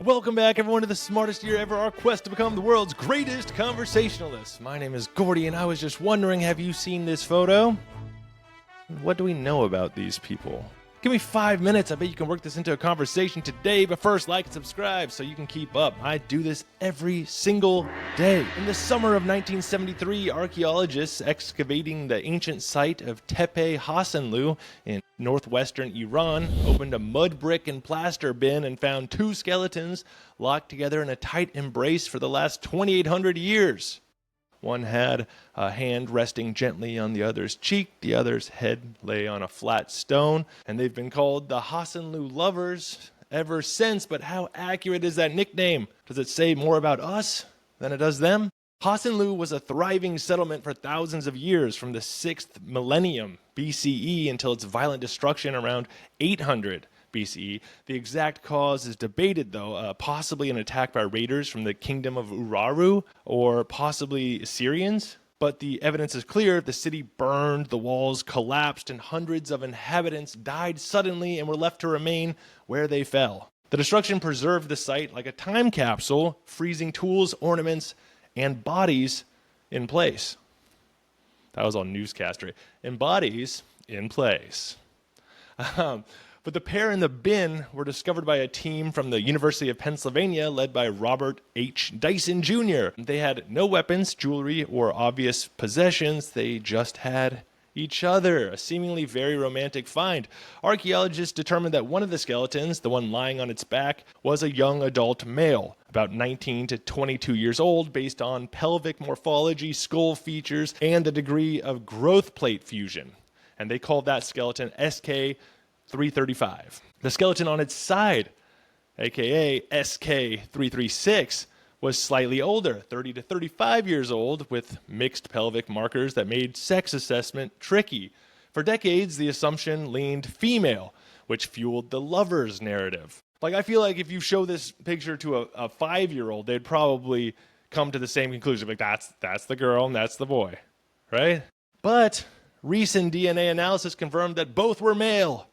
Welcome back, everyone, to the smartest year ever, our quest to become the world's greatest conversationalists. My name is Gordy, and I was just wondering, have you seen this photo? What do we know about these people? Give me 5 minutes. I bet you can work this into a conversation today, but first, like and subscribe so you can keep up. I do this every single day. In the summer of 1973, archaeologists excavating the ancient site of Teppe Hasanlu in northwestern Iran opened a mud brick and plaster bin and found two skeletons locked together in a tight embrace for the last 2,800 years. One had a hand resting gently on the other's cheek, the other's head lay on a flat stone, and they've been called the Hasanlu Lovers ever since. But how accurate is that nickname? Does it say more about us than it does them? Hasanlu was a thriving settlement for thousands of years, from the 6th millennium BCE until its violent destruction around 800 BCE. The exact cause is debated, though, possibly an attack by raiders from the kingdom of Uraru, or possibly Assyrians. But the evidence is clear. The city burned, the walls collapsed, and hundreds of inhabitants died suddenly and were left to remain where they fell. The destruction preserved the site like a time capsule, freezing tools, ornaments, and bodies in place. That was all newscastery. And bodies in place. But the pair in the bin were discovered by a team from the University of Pennsylvania led by Robert H. Dyson Jr. They had no weapons, jewelry, or obvious possessions. They just had each other, a seemingly very romantic find. Archaeologists determined that one of the skeletons, the one lying on its back, was a young adult male, about 19 to 22 years old, based on pelvic morphology, skull features, and the degree of growth plate fusion. And they called that skeleton SK335. The skeleton on its side, aka SK336, was slightly older, 30 to 35 years old, with mixed pelvic markers that made sex assessment tricky. For decades, the assumption leaned female, which fueled the lovers narrative. I feel like if you show this picture to a 5-year-old, they'd probably come to the same conclusion, like that's the girl and that's the boy, right? But recent DNA analysis confirmed that both were male.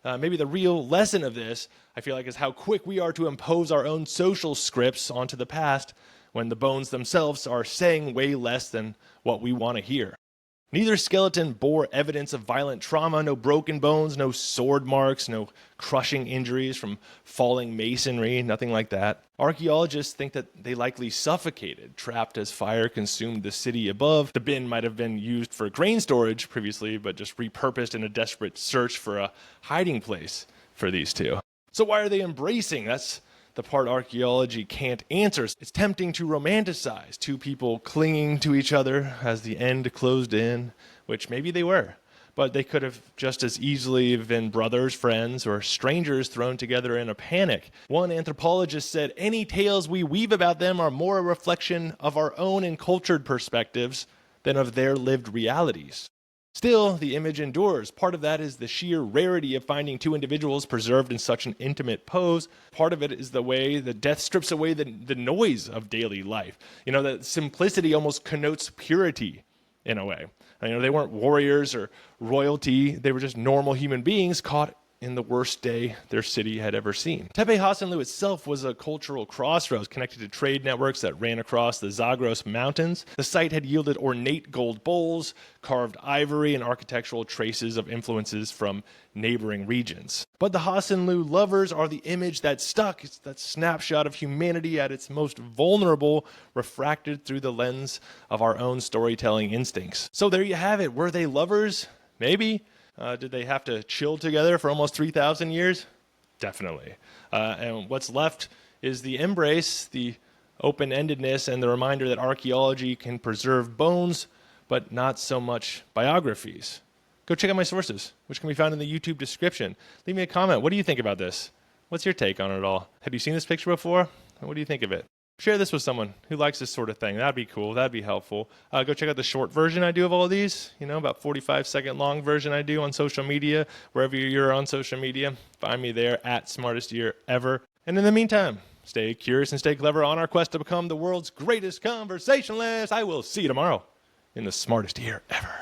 Maybe the real lesson of this, I feel like, is how quick we are to impose our own social scripts onto the past when the bones themselves are saying way less than what we want to hear. Neither skeleton bore evidence of violent trauma, no broken bones, no sword marks, no crushing injuries from falling masonry, nothing like that. Archaeologists think that they likely suffocated, trapped as fire consumed the city above. The bin might have been used for grain storage previously, but just repurposed in a desperate search for a hiding place for these two. So why are they embracing? That's the part archaeology can't answer. It's tempting to romanticize two people clinging to each other as the end closed in, which maybe they were. But they could have just as easily been brothers, friends, or strangers thrown together in a panic. One anthropologist said, "Any tales we weave about them are more a reflection of our own encultured perspectives than of their lived realities." Still, the image endures. Part of that is the sheer rarity of finding two individuals preserved in such an intimate pose. Part of it is the way that death strips away the noise of daily life. That simplicity almost connotes purity in a way. They weren't warriors or royalty. They were just normal human beings caught in the worst day their city had ever seen. Teppe Hasanlu itself was a cultural crossroads connected to trade networks that ran across the Zagros Mountains. The site had yielded ornate gold bowls, carved ivory, and architectural traces of influences from neighboring regions. But the Hasanlu Lovers are the image that stuck. It's that snapshot of humanity at its most vulnerable, refracted through the lens of our own storytelling instincts. So there you have it. Were they lovers? Maybe. Did they have to chill together for almost 3,000 years? Definitely. And what's left is the embrace, the open-endedness, and the reminder that archaeology can preserve bones, but not so much biographies. Go check out my sources, which can be found in the YouTube description. Leave me a comment. What do you think about this? What's your take on it all? Have you seen this picture before? What do you think of it? Share this with someone who likes this sort of thing. That'd be cool. That'd be helpful. Go check out the short version I do of all of these. About 45-second long version I do on social media. Wherever you're on social media, find me there at Smartest Year Ever. And in the meantime, stay curious and stay clever on our quest to become the world's greatest conversationalist. I will see you tomorrow in the smartest year ever.